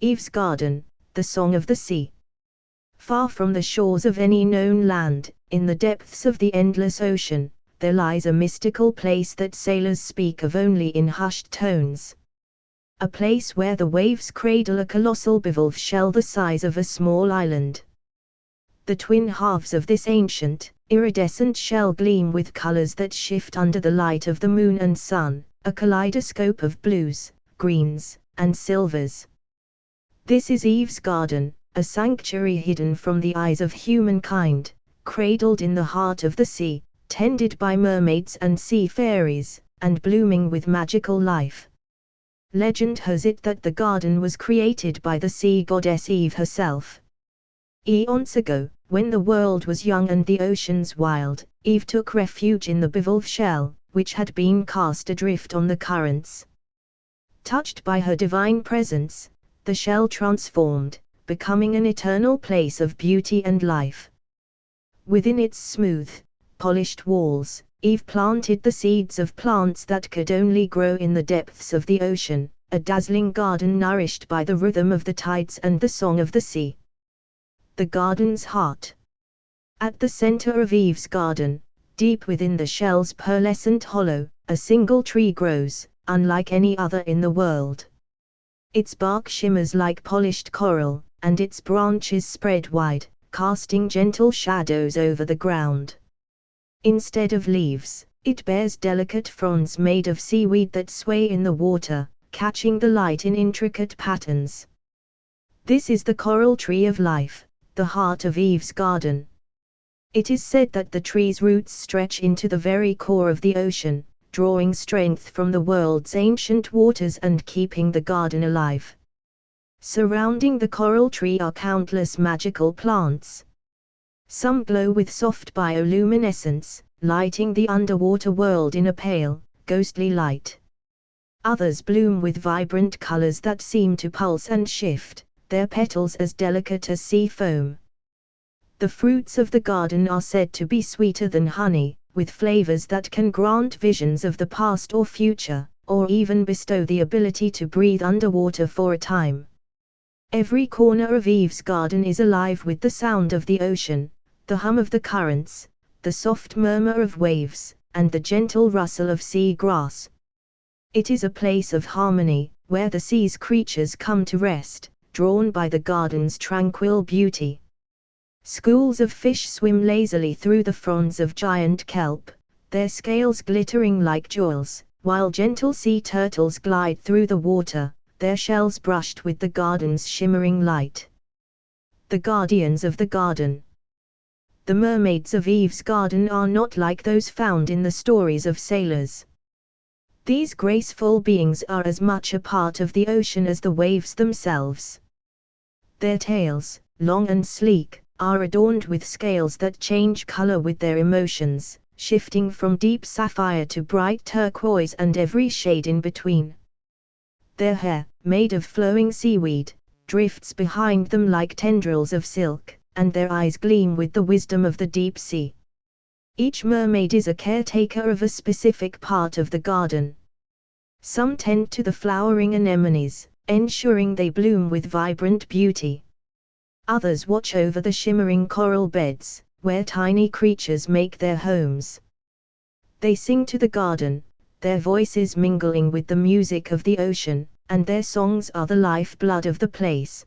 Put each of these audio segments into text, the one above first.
Eve's Garden, the Song of the Sea. Far from the shores of any known land, in the depths of the endless ocean, there lies a mystical place that sailors speak of only in hushed tones. A place where the waves cradle a colossal bivalve shell the size of a small island. The twin halves of this ancient, iridescent shell gleam with colors that shift under the light of the moon and sun, a kaleidoscope of blues, greens, and silvers. This is Eve's Garden, a sanctuary hidden from the eyes of humankind, cradled in the heart of the sea, tended by mermaids and sea fairies, and blooming with magical life. Legend has it that the garden was created by the sea goddess Eve herself. Eons ago, when the world was young and the oceans wild, Eve took refuge in the bivalve shell, which had been cast adrift on the currents. Touched by her divine presence, the shell transformed, becoming an eternal place of beauty and life. Within its smooth, polished walls, Eve planted the seeds of plants that could only grow in the depths of the ocean, a dazzling garden nourished by the rhythm of the tides and the song of the sea. The garden's heart. At the center of Eve's garden, deep within the shell's pearlescent hollow, a single tree grows, unlike any other in the world. Its bark shimmers like polished coral, and its branches spread wide, casting gentle shadows over the ground. Instead of leaves, it bears delicate fronds made of seaweed that sway in the water, catching the light in intricate patterns. This is the coral tree of life, the heart of Eve's garden. It is said that the tree's roots stretch into the very core of the ocean, drawing strength from the world's ancient waters and keeping the garden alive. Surrounding the coral tree are countless magical plants. Some glow with soft bioluminescence, lighting the underwater world in a pale, ghostly light. Others bloom with vibrant colors that seem to pulse and shift, their petals as delicate as sea foam. The fruits of the garden are said to be sweeter than honey, with flavors that can grant visions of the past or future, or even bestow the ability to breathe underwater for a time. Every corner of Eve's garden is alive with the sound of the ocean, the hum of the currents, the soft murmur of waves, and the gentle rustle of sea grass. It is a place of harmony, where the sea's creatures come to rest, drawn by the garden's tranquil beauty. Schools of fish swim lazily through the fronds of giant kelp, their scales glittering like jewels, while gentle sea turtles glide through the water, their shells brushed with the garden's shimmering light. The guardians of the garden. The mermaids of Eve's garden are not like those found in the stories of sailors. These graceful beings are as much a part of the ocean as the waves themselves. Their tails, long and sleek, are adorned with scales that change color with their emotions, shifting from deep sapphire to bright turquoise and every shade in between. Their hair, made of flowing seaweed, drifts behind them like tendrils of silk, and their eyes gleam with the wisdom of the deep sea. Each mermaid is a caretaker of a specific part of the garden. Some tend to the flowering anemones, ensuring they bloom with vibrant beauty. Others watch over the shimmering coral beds, where tiny creatures make their homes. They sing to the garden, their voices mingling with the music of the ocean, and their songs are the lifeblood of the place.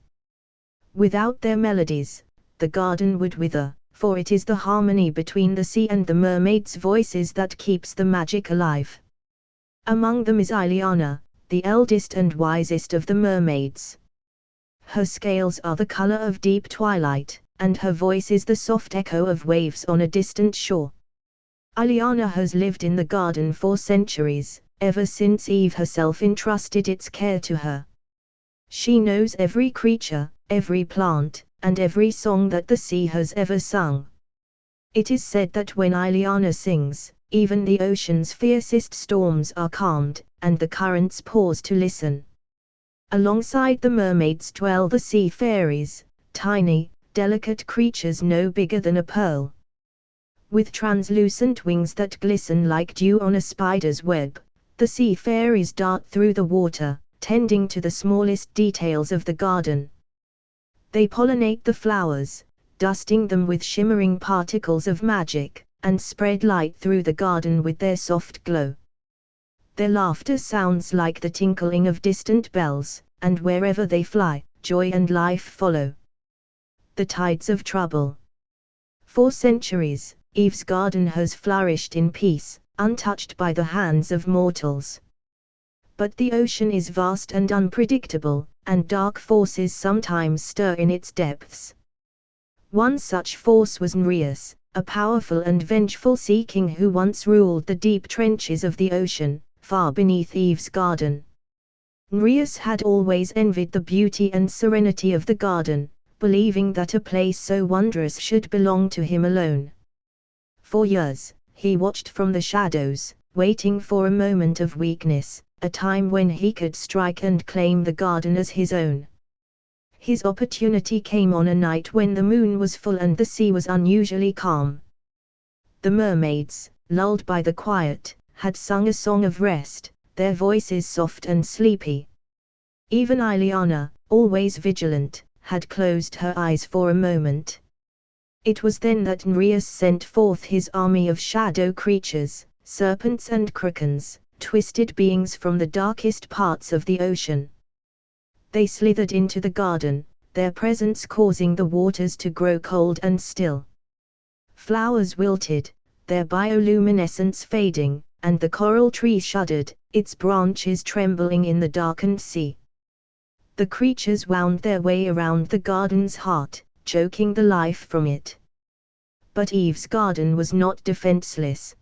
Without their melodies, the garden would wither, for it is the harmony between the sea and the mermaids' voices that keeps the magic alive. Among them is Ileana, the eldest and wisest of the mermaids. Her scales are the color of deep twilight, and her voice is the soft echo of waves on a distant shore. Ileana has lived in the garden for centuries, ever since Eve herself entrusted its care to her. She knows every creature, every plant, and every song that the sea has ever sung. It is said that when Ileana sings, even the ocean's fiercest storms are calmed, and the currents pause to listen. Alongside the mermaids dwell the sea fairies, tiny, delicate creatures no bigger than a pearl. With translucent wings that glisten like dew on a spider's web, the sea fairies dart through the water, tending to the smallest details of the garden. They pollinate the flowers, dusting them with shimmering particles of magic, and spread light through the garden with their soft glow. Their laughter sounds like the tinkling of distant bells, and wherever they fly, joy and life follow. The tides of trouble. For centuries, Eve's garden has flourished in peace, untouched by the hands of mortals. But the ocean is vast and unpredictable, and dark forces sometimes stir in its depths. One such force was Nereus, a powerful and vengeful sea king who once ruled the deep trenches of the ocean, far beneath Eve's garden. Nereus had always envied the beauty and serenity of the garden, believing that a place so wondrous should belong to him alone. For years, he watched from the shadows, waiting for a moment of weakness, a time when he could strike and claim the garden as his own. His opportunity came on a night when the moon was full and the sea was unusually calm. The mermaids, lulled by the quiet, had sung a song of rest, their voices soft and sleepy. Even Ileana, always vigilant, had closed her eyes for a moment. It was then that Nereus sent forth his army of shadow creatures, serpents and krakens, twisted beings from the darkest parts of the ocean. They slithered into the garden, their presence causing the waters to grow cold and still. Flowers wilted, their bioluminescence fading, and the coral tree shuddered, its branches trembling in the darkened sea. The creatures wound their way around the garden's heart, choking the life from it. But Eve's garden was not defenseless.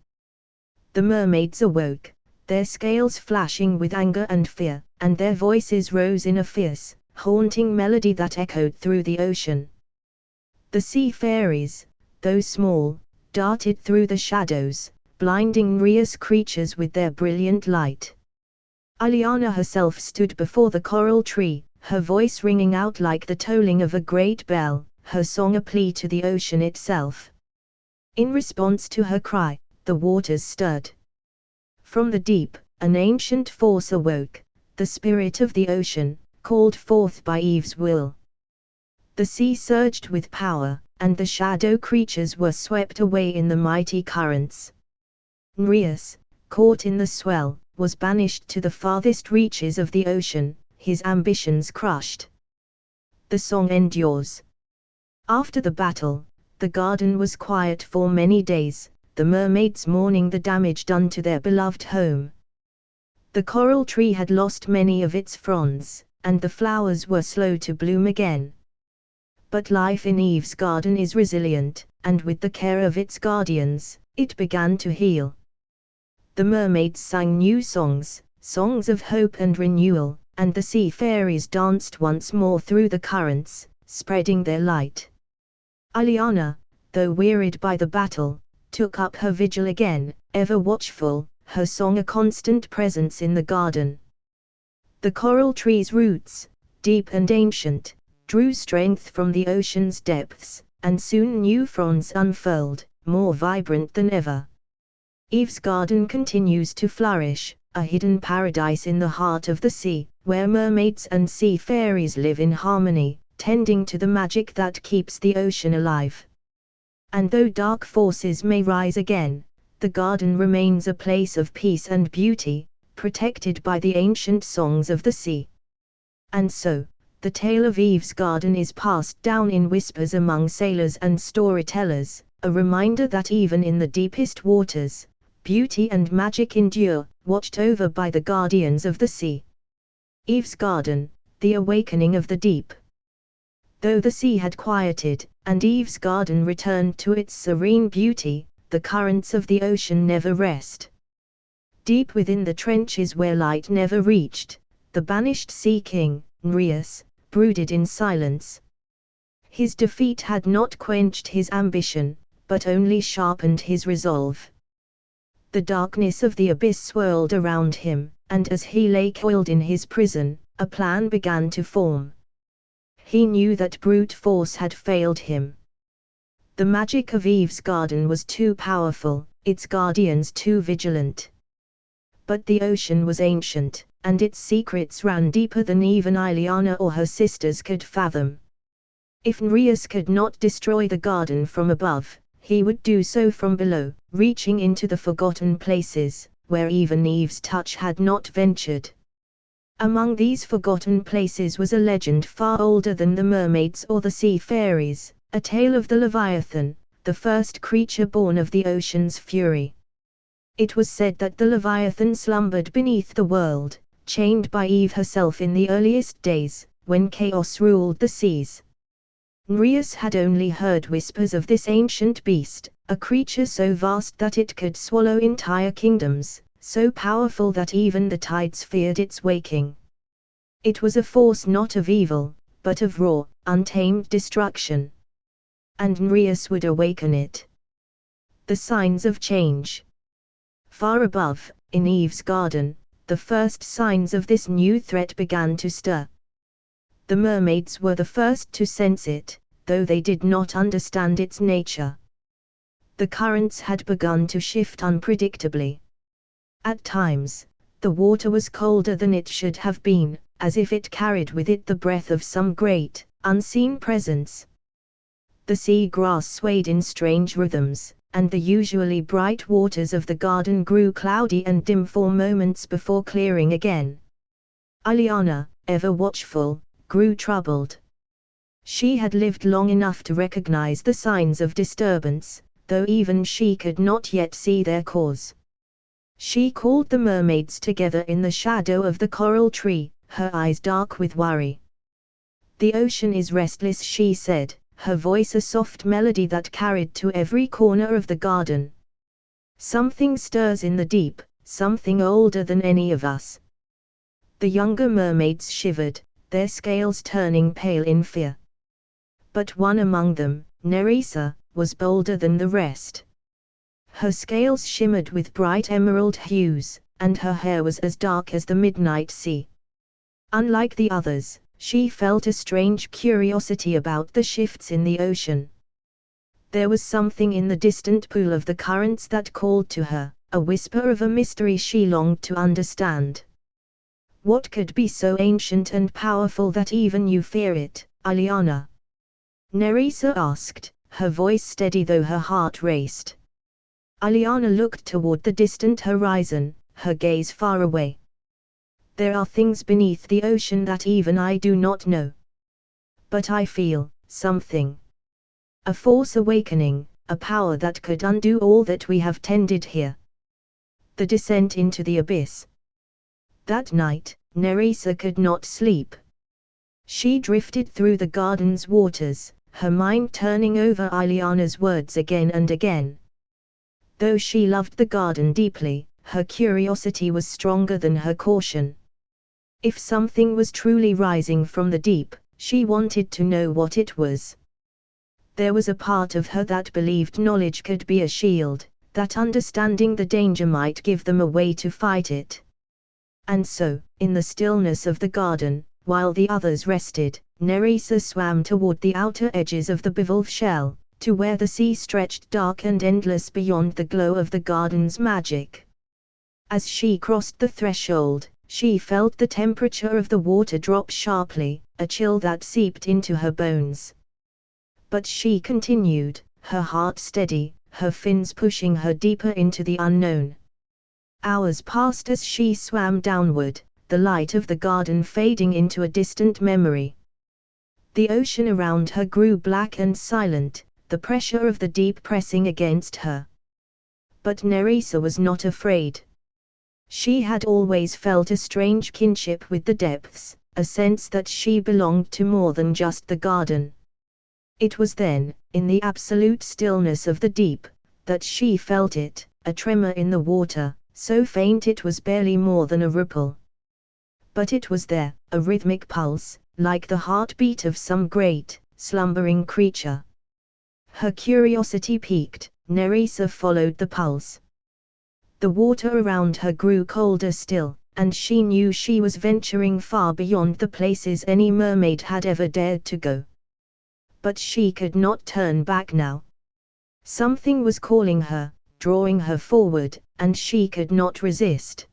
The mermaids awoke, their scales flashing with anger and fear, and their voices rose in a fierce, haunting melody that echoed through the ocean. The sea fairies, though small, darted through the shadows, blinding Nereus' creatures with their brilliant light. Ileana herself stood before the coral tree, her voice ringing out like the tolling of a great bell, her song a plea to the ocean itself. In response to her cry, the waters stirred. From the deep, an ancient force awoke, the spirit of the ocean, called forth by Eve's will. The sea surged with power, and the shadow creatures were swept away in the mighty currents. Nereus, caught in the swell, was banished to the farthest reaches of the ocean, his ambitions crushed. The song endures. After the battle, the garden was quiet for many days, the mermaids mourning the damage done to their beloved home. The coral tree had lost many of its fronds, and the flowers were slow to bloom again. But life in Eve's garden is resilient, and with the care of its guardians, it began to heal. The mermaids sang new songs, songs of hope and renewal, and the sea fairies danced once more through the currents, spreading their light. Ileana, though wearied by the battle, took up her vigil again, ever watchful, her song a constant presence in the garden. The coral tree's roots, deep and ancient, drew strength from the ocean's depths, and soon new fronds unfurled, more vibrant than ever. Eve's garden continues to flourish, a hidden paradise in the heart of the sea, where mermaids and sea fairies live in harmony, tending to the magic that keeps the ocean alive. And though dark forces may rise again, the garden remains a place of peace and beauty, protected by the ancient songs of the sea. And so, the tale of Eve's garden is passed down in whispers among sailors and storytellers, a reminder that even in the deepest waters, beauty and magic endure, watched over by the guardians of the sea. Eve's garden, the awakening of the deep. Though the sea had quieted, and Eve's garden returned to its serene beauty, the currents of the ocean never rest. Deep within the trenches where light never reached, the banished sea king, Nereus, brooded in silence. His defeat had not quenched his ambition, but only sharpened his resolve. The darkness of the abyss swirled around him, and as he lay coiled in his prison, a plan began to form. He knew that brute force had failed him. The magic of Eve's garden was too powerful, its guardians too vigilant. But the ocean was ancient, and its secrets ran deeper than even Ileana or her sisters could fathom. If Nereus could not destroy the garden from above, he would do so from below, reaching into the forgotten places, where even Eve's touch had not ventured. Among these forgotten places was a legend far older than the mermaids or the sea fairies, a tale of the Leviathan, the first creature born of the ocean's fury. It was said that the Leviathan slumbered beneath the world, chained by Eve herself in the earliest days, when chaos ruled the seas. Nereus had only heard whispers of this ancient beast, a creature so vast that it could swallow entire kingdoms, so powerful that even the tides feared its waking. It was a force not of evil, but of raw, untamed destruction. And Nereus would awaken it. The signs of change. Far above, in Eve's garden, the first signs of this new threat began to stir. The mermaids were the first to sense it, though they did not understand its nature. The currents had begun to shift unpredictably. At times, the water was colder than it should have been, as if it carried with it the breath of some great, unseen presence. The sea grass swayed in strange rhythms, and the usually bright waters of the garden grew cloudy and dim for moments before clearing again. Ileana, ever watchful, grew troubled. She had lived long enough to recognize the signs of disturbance, though even she could not yet see their cause. She called the mermaids together in the shadow of the coral tree, her eyes dark with worry. "The ocean is restless," she said, her voice a soft melody that carried to every corner of the garden. "Something stirs in the deep, something older than any of us." The younger mermaids shivered, their scales turning pale in fear. But one among them, Nerissa, was bolder than the rest. Her scales shimmered with bright emerald hues, and her hair was as dark as the midnight sea. Unlike the others, she felt a strange curiosity about the shifts in the ocean. There was something in the distant pool of the currents that called to her, a whisper of a mystery she longed to understand. "What could be so ancient and powerful that even you fear it, Ileana?" Nerissa asked, her voice steady though her heart raced. Ileana looked toward the distant horizon, her gaze far away. "There are things beneath the ocean that even I do not know. But I feel something. A force awakening, a power that could undo all that we have tended here." The descent into the abyss. That night, Nerissa could not sleep. She drifted through the garden's waters, her mind turning over Ileana's words again and again. Though she loved the garden deeply, her curiosity was stronger than her caution. If something was truly rising from the deep, she wanted to know what it was. There was a part of her that believed knowledge could be a shield, that understanding the danger might give them a way to fight it. And so, in the stillness of the garden, while the others rested, Nerissa swam toward the outer edges of the bivalve shell, to where the sea stretched dark and endless beyond the glow of the garden's magic. As she crossed the threshold, she felt the temperature of the water drop sharply, a chill that seeped into her bones. But she continued, her heart steady, her fins pushing her deeper into the unknown. Hours passed as she swam downward, the light of the garden fading into a distant memory. The ocean around her grew black and silent, the pressure of the deep pressing against her. But Nerissa was not afraid. She had always felt a strange kinship with the depths, a sense that she belonged to more than just the garden. It was then, in the absolute stillness of the deep, that she felt it, a tremor in the water, so faint it was barely more than a ripple. But it was there, a rhythmic pulse, like the heartbeat of some great, slumbering creature. Her curiosity piqued, Nerissa followed the pulse. The water around her grew colder still, and she knew she was venturing far beyond the places any mermaid had ever dared to go. But she could not turn back now. Something was calling her, drawing her forward, and she could not resist.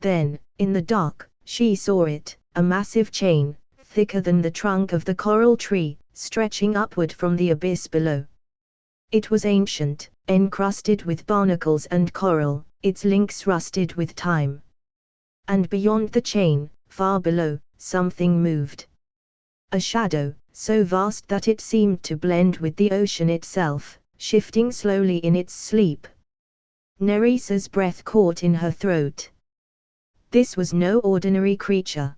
Then, In the dark, she saw it, a massive chain, thicker than the trunk of the coral tree, stretching upward from the abyss below. It was ancient, encrusted with barnacles and coral, its links rusted with time. And beyond the chain, far below, something moved. A shadow, so vast that it seemed to blend with the ocean itself, shifting slowly in its sleep. Neresa's breath caught in her throat. This was no ordinary creature.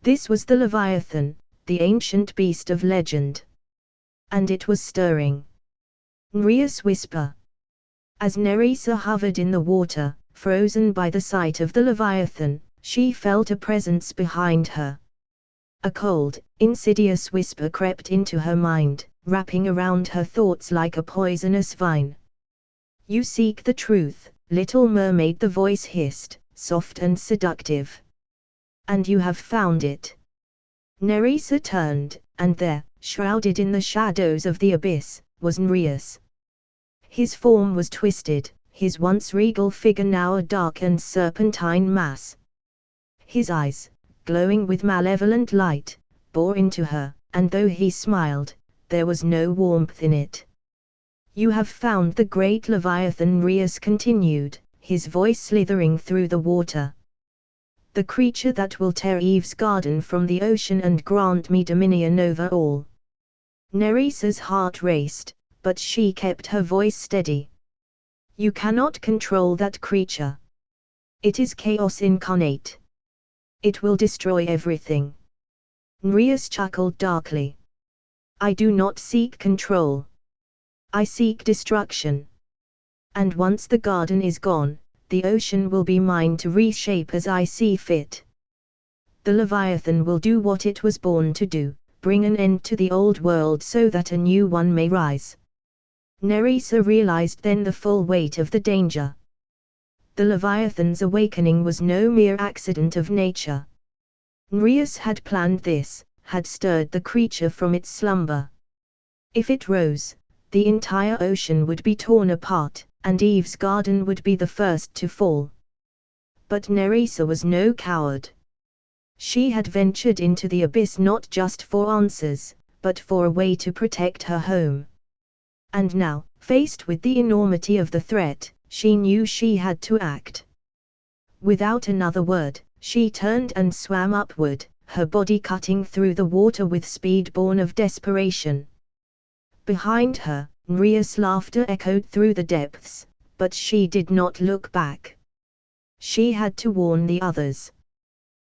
This was the Leviathan, the ancient beast of legend. And it was stirring. Nereus whisper. As Nerissa hovered in the water, frozen by the sight of the Leviathan, she felt a presence behind her. A cold, insidious whisper crept into her mind, wrapping around her thoughts like a poisonous vine. You seek the truth, little mermaid, the voice hissed, soft and seductive. And you have found it. Nerissa turned, and there, shrouded in the shadows of the abyss, was Nereus. His form was twisted, his once regal figure now a dark and serpentine mass. His eyes, glowing with malevolent light, bore into her, and though he smiled, there was no warmth in it. You have found the great Leviathan, Nereus continued, his voice slithering through the water. The creature that will tear Eve's garden from the ocean and grant me dominion over all. Nerissa's heart raced, but she kept her voice steady. You cannot control that creature. It is chaos incarnate. It will destroy everything. Nereus chuckled darkly. I do not seek control. I seek destruction. And once the garden is gone, the ocean will be mine to reshape as I see fit. The Leviathan will do what it was born to do, bring an end to the old world so that a new one may rise. Nerissa realized then the full weight of the danger. The Leviathan's awakening was no mere accident of nature. Nereus had planned this, had stirred the creature from its slumber. If it rose, the entire ocean would be torn apart, and Eve's garden would be the first to fall. But Nerissa was no coward. She had ventured into the abyss not just for answers, but for a way to protect her home. And now, faced with the enormity of the threat, she knew she had to act. Without another word, she turned and swam upward, her body cutting through the water with speed born of desperation. Behind her, Nereus' laughter echoed through the depths, but she did not look back. She had to warn the others.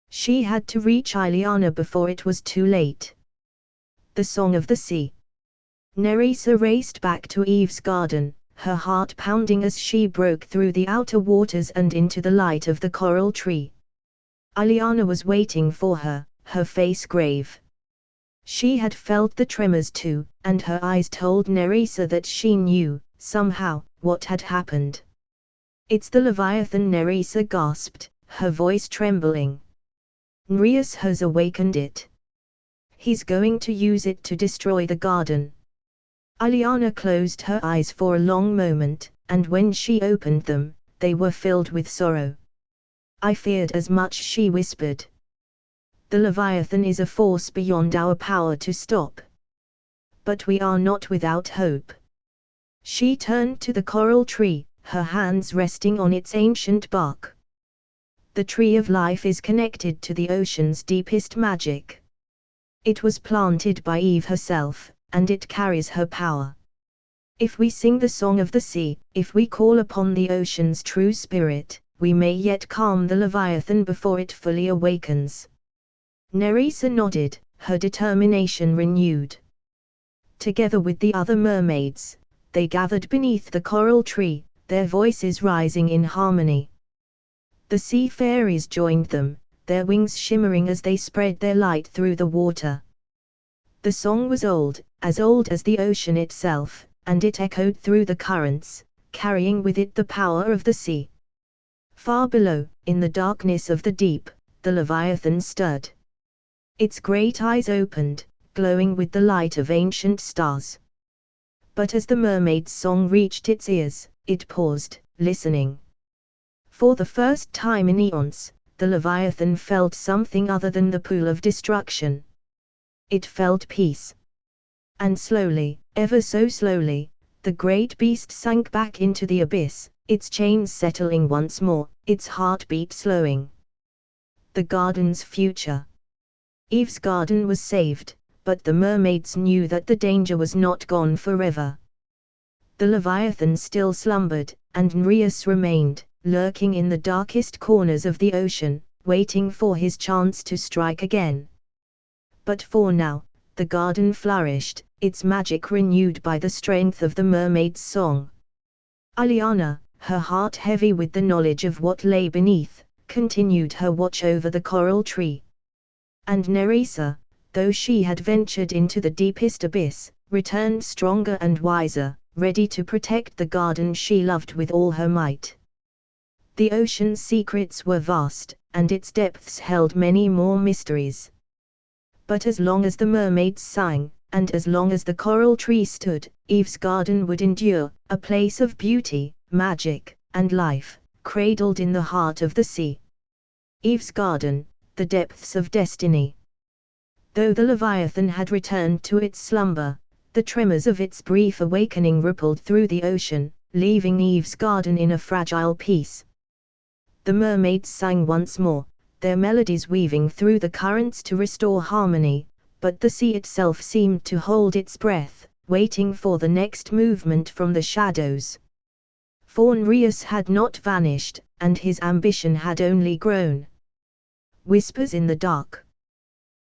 She had to reach Ileana before it was too late. The Song of the Sea. Nerissa raced back to Eve's garden, her heart pounding as she broke through the outer waters and into the light of the coral tree. Ileana was waiting for her, her face grave. She had felt the tremors too, and her eyes told Nerissa that she knew, somehow, what had happened. It's the Leviathan, Nerissa gasped, her voice trembling. Nereus has awakened it. He's going to use it to destroy the garden. Ileana closed her eyes for a long moment, and when she opened them, they were filled with sorrow. I feared as much, she whispered. The Leviathan is a force beyond our power to stop. But we are not without hope. She turned to the coral tree, her hands resting on its ancient bark. The tree of life is connected to the ocean's deepest magic. It was planted by Eve herself, and it carries her power. If we sing the song of the sea, if we call upon the ocean's true spirit, we may yet calm the Leviathan before it fully awakens. Nerissa nodded, her determination renewed. Together with the other mermaids, they gathered beneath the coral tree, their voices rising in harmony. The sea fairies joined them, their wings shimmering as they spread their light through the water. The song was old as the ocean itself, and it echoed through the currents, carrying with it the power of the sea. Far below, in the darkness of the deep, the Leviathan stood. Its great eyes opened, glowing with the light of ancient stars. But as the mermaid's song reached its ears, it paused, listening. For the first time in eons, the Leviathan felt something other than the pool of destruction. It felt peace. And slowly, ever so slowly, the great beast sank back into the abyss, its chains settling once more, its heartbeat slowing. The garden's future. Eve's garden was saved, but the mermaids knew that the danger was not gone forever. The Leviathan still slumbered, and Nereus remained, lurking in the darkest corners of the ocean, waiting for his chance to strike again. But for now, the garden flourished, its magic renewed by the strength of the mermaid's song. Aliana, her heart heavy with the knowledge of what lay beneath, continued her watch over the coral tree. And Nerissa, though she had ventured into the deepest abyss, returned stronger and wiser, ready to protect the garden she loved with all her might. The ocean's secrets were vast, and its depths held many more mysteries. But as long as the mermaids sang, and as long as the coral tree stood, Eve's garden would endure, a place of beauty, magic, and life, cradled in the heart of the sea. Eve's garden, the depths of destiny. Though the Leviathan had returned to its slumber, the tremors of its brief awakening rippled through the ocean, leaving Eve's garden in a fragile peace. The mermaids sang once more, their melodies weaving through the currents to restore harmony, but the sea itself seemed to hold its breath, waiting for the next movement from the shadows. For Nereus had not vanished, and his ambition had only grown. Whispers in the dark.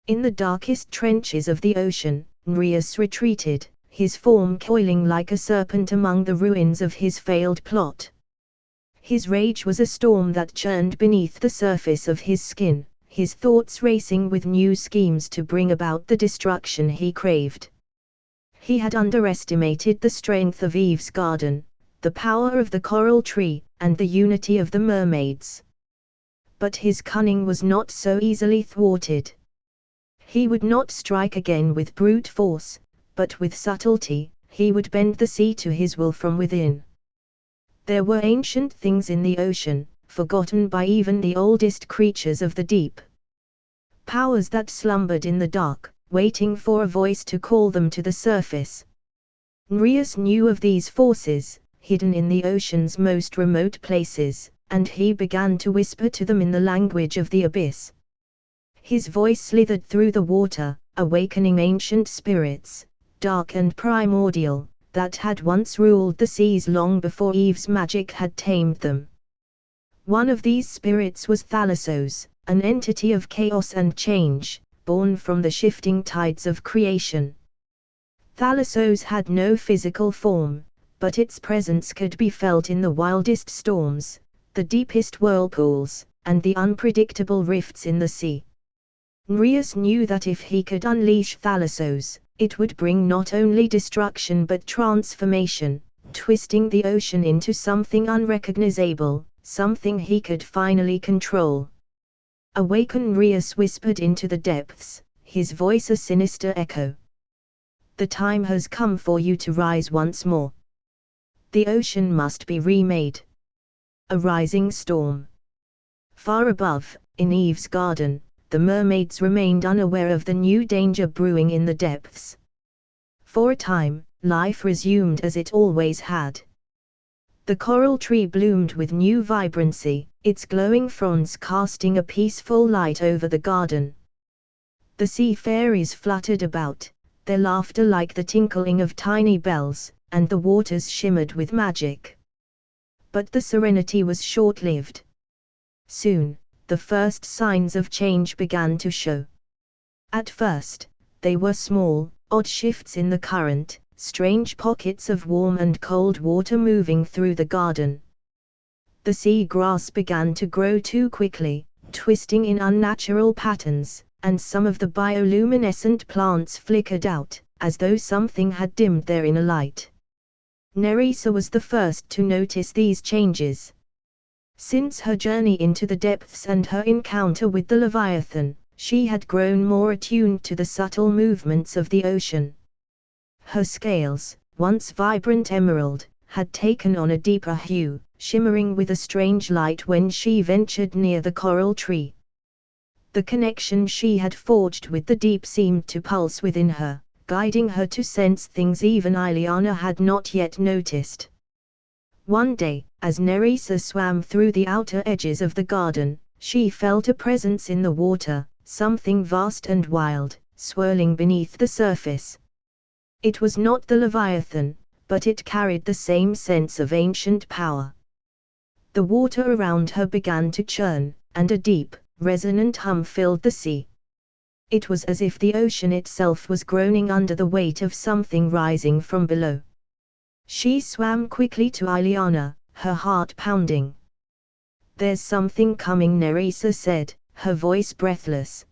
In the darkest trenches of the ocean, Nereus retreated, his form coiling like a serpent among the ruins of his failed plot. His rage was a storm that churned beneath the surface of his skin, his thoughts racing with new schemes to bring about the destruction he craved. He had underestimated the strength of Eve's garden, the power of the coral tree, and the unity of the mermaids. But his cunning was not so easily thwarted. He would not strike again with brute force, but with subtlety, he would bend the sea to his will from within. There were ancient things in the ocean, forgotten by even the oldest creatures of the deep. Powers that slumbered in the dark, waiting for a voice to call them to the surface. Nereus knew of these forces, hidden in the ocean's most remote places, and he began to whisper to them in the language of the abyss. His voice slithered through the water, awakening ancient spirits, dark and primordial, that had once ruled the seas long before Eve's magic had tamed them. One of these spirits was Thalassos, an entity of chaos and change, born from the shifting tides of creation. Thalassos had no physical form, but its presence could be felt in the wildest storms, the deepest whirlpools, and the unpredictable rifts in the sea. Nereus knew that if he could unleash Thalassos, it would bring not only destruction but transformation, twisting the ocean into something unrecognizable, something he could finally control. "Awaken," Nereus whispered into the depths, his voice a sinister echo. "The time has come for you to rise once more. The ocean must be remade." A rising storm. Far above, in Eve's garden, the mermaids remained unaware of the new danger brewing in the depths. For a time, life resumed as it always had. The coral tree bloomed with new vibrancy, its glowing fronds casting a peaceful light over the garden. The sea fairies fluttered about, their laughter like the tinkling of tiny bells, and the waters shimmered with magic. But the serenity was short-lived. Soon, the first signs of change began to show. At first, they were small, odd shifts in the current, strange pockets of warm and cold water moving through the garden. The sea grass began to grow too quickly, twisting in unnatural patterns, and some of the bioluminescent plants flickered out, as though something had dimmed their inner light. Nerissa was the first to notice these changes. Since her journey into the depths and her encounter with the Leviathan, she had grown more attuned to the subtle movements of the ocean. Her scales, once vibrant emerald, had taken on a deeper hue, shimmering with a strange light when she ventured near the coral tree. The connection she had forged with the deep seemed to pulse within her, guiding her to sense things even Ileana had not yet noticed. One day, as Nerissa swam through the outer edges of the garden, she felt a presence in the water, something vast and wild, swirling beneath the surface. It was not the Leviathan, but it carried the same sense of ancient power. The water around her began to churn, and a deep, resonant hum filled the sea. It was as if the ocean itself was groaning under the weight of something rising from below. She swam quickly to Ileana, her heart pounding. "There's something coming," Nerissa said, her voice breathless.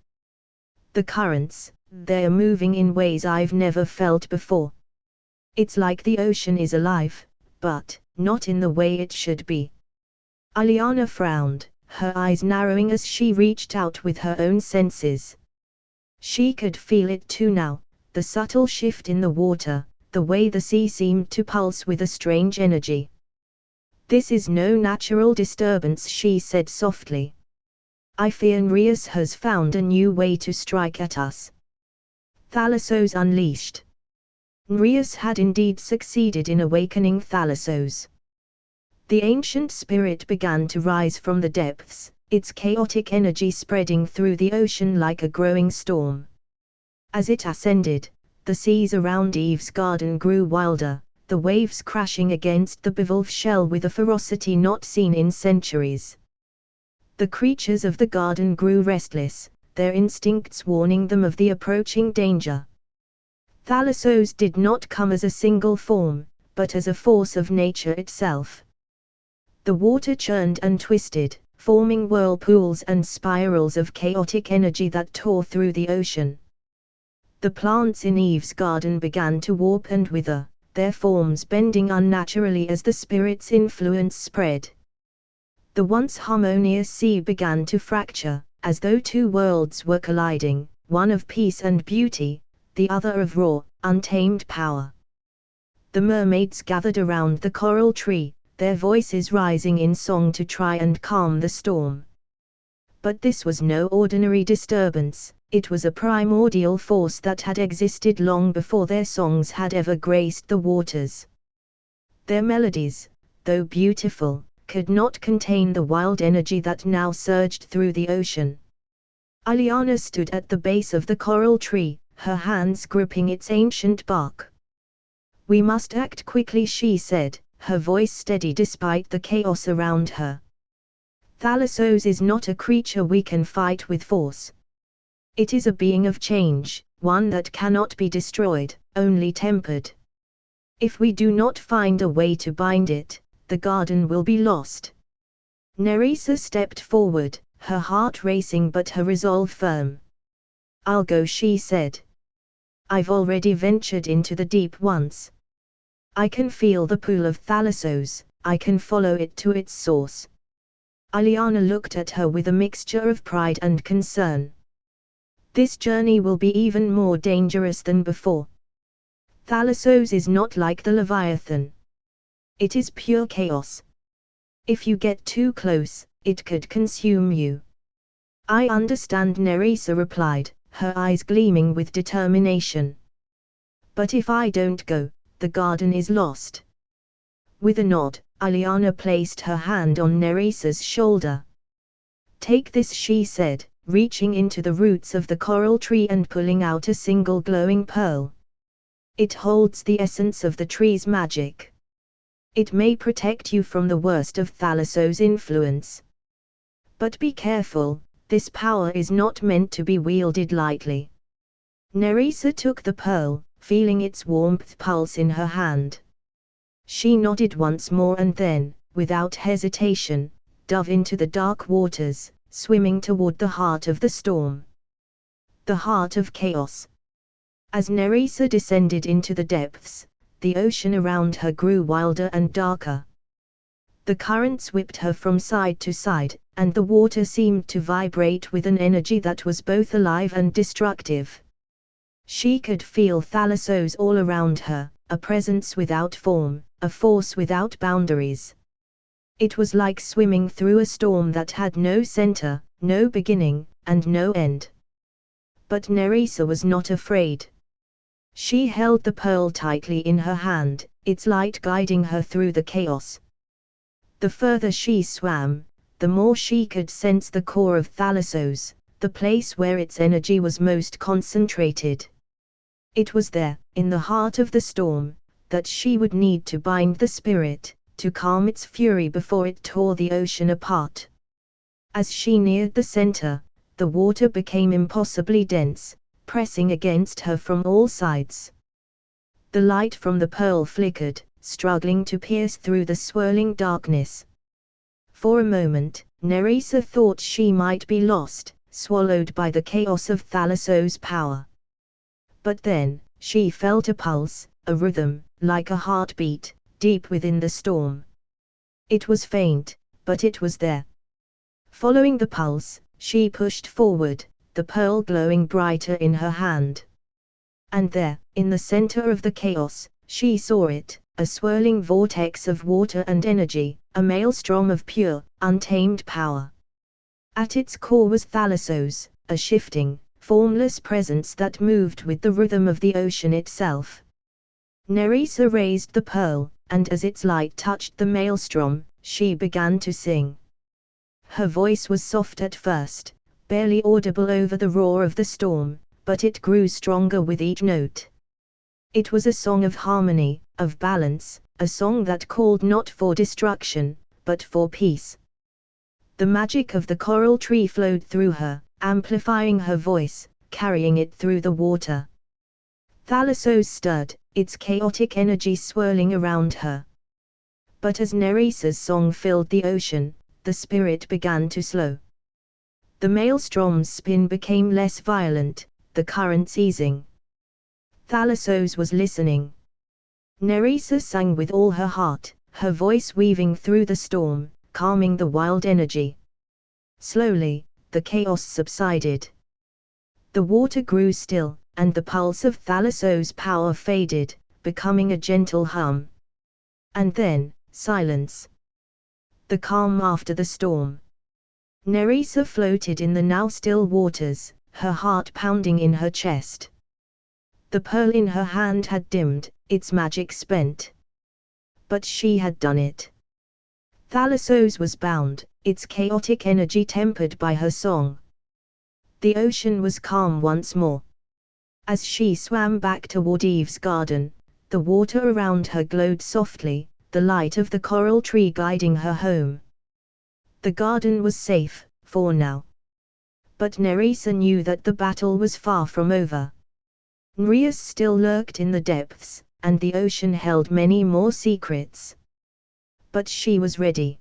"The currents, they're moving in ways I've never felt before. It's like the ocean is alive, but not in the way it should be." Ileana frowned, her eyes narrowing as she reached out with her own senses. She could feel it too now, the subtle shift in the water, the way the sea seemed to pulse with a strange energy. "This is no natural disturbance," she said softly. "I fear Nereus has found a new way to strike at us." Thalassos unleashed. Nereus had indeed succeeded in awakening Thalassos. The ancient spirit began to rise from the depths, its chaotic energy spreading through the ocean like a growing storm. As it ascended, the seas around Eve's garden grew wilder, the waves crashing against the bivalve shell with a ferocity not seen in centuries. The creatures of the garden grew restless, their instincts warning them of the approaching danger. Thalassos did not come as a single form, but as a force of nature itself. The water churned and twisted, forming whirlpools and spirals of chaotic energy that tore through the ocean. The plants in Eve's garden began to warp and wither, their forms bending unnaturally as the spirit's influence spread. The once harmonious sea began to fracture, as though two worlds were colliding, one of peace and beauty, the other of raw, untamed power. The mermaids gathered around the coral tree, their voices rising in song to try and calm the storm. But this was no ordinary disturbance, it was a primordial force that had existed long before their songs had ever graced the waters. Their melodies, though beautiful, could not contain the wild energy that now surged through the ocean. Ileana stood at the base of the coral tree, her hands gripping its ancient bark. "We must act quickly," she said, her voice steady despite the chaos around her. "Thalassos is not a creature we can fight with force. It is a being of change, one that cannot be destroyed, only tempered. If we do not find a way to bind it, the garden will be lost." Nerissa stepped forward, her heart racing but her resolve firm. "I'll go," she said. "I've already ventured into the deep once. I can feel the pool of Thalassos, I can follow it to its source." Ileana looked at her with a mixture of pride and concern. "This journey will be even more dangerous than before. Thalassos is not like the Leviathan. It is pure chaos. If you get too close, it could consume you." "I understand," Nerissa replied, her eyes gleaming with determination. "But if I don't go, the garden is lost." With a nod, Ileana placed her hand on Nerissa's shoulder. "Take this," she said, reaching into the roots of the coral tree and pulling out a single glowing pearl. "It holds the essence of the tree's magic. It may protect you from the worst of Thalassos' influence. But be careful, this power is not meant to be wielded lightly." Nerissa took the pearl, feeling its warmth pulse in her hand. She nodded once more and then, without hesitation, dove into the dark waters, swimming toward the heart of the storm. The heart of chaos. As Nerissa descended into the depths, the ocean around her grew wilder and darker. The currents whipped her from side to side, and the water seemed to vibrate with an energy that was both alive and destructive. She could feel Thalassos all around her, a presence without form, a force without boundaries. It was like swimming through a storm that had no center, no beginning, and no end. But Nerissa was not afraid. She held the pearl tightly in her hand, its light guiding her through the chaos. The further she swam, the more she could sense the core of Thalassos, the place where its energy was most concentrated. It was there, in the heart of the storm, that she would need to bind the spirit, to calm its fury before it tore the ocean apart. As she neared the center, the water became impossibly dense, pressing against her from all sides. The light from the pearl flickered, struggling to pierce through the swirling darkness. For a moment, Nerissa thought she might be lost, swallowed by the chaos of Thalassos' power. But then, she felt a pulse, a rhythm, like a heartbeat, deep within the storm. It was faint, but it was there. Following the pulse, she pushed forward, the pearl glowing brighter in her hand. And there, in the center of the chaos, she saw it, a swirling vortex of water and energy, a maelstrom of pure, untamed power. At its core was Thalassos, a shifting, formless presence that moved with the rhythm of the ocean itself. Nerissa raised the pearl, and as its light touched the maelstrom, she began to sing. Her voice was soft at first, barely audible over the roar of the storm, but it grew stronger with each note. It was a song of harmony, of balance, a song that called not for destruction, but for peace. The magic of the coral tree flowed through her, amplifying her voice, carrying it through the water. Thalassos stirred, its chaotic energy swirling around her. But as Nerissa's song filled the ocean, the spirit began to slow. The maelstrom's spin became less violent, the currents easing. Thalassos was listening. Nerissa sang with all her heart, her voice weaving through the storm, calming the wild energy. Slowly, the chaos subsided. The water grew still, and the pulse of Thalassos' power faded, becoming a gentle hum. And then, silence. The calm after the storm. Nerissa floated in the now still waters, her heart pounding in her chest. The pearl in her hand had dimmed, its magic spent. But she had done it. Thalassos was bound, its chaotic energy tempered by her song. The ocean was calm once more. As she swam back toward Eve's garden, the water around her glowed softly, the light of the coral tree guiding her home. The garden was safe, for now. But Nerissa knew that the battle was far from over. Nereus still lurked in the depths, and the ocean held many more secrets. But she was ready.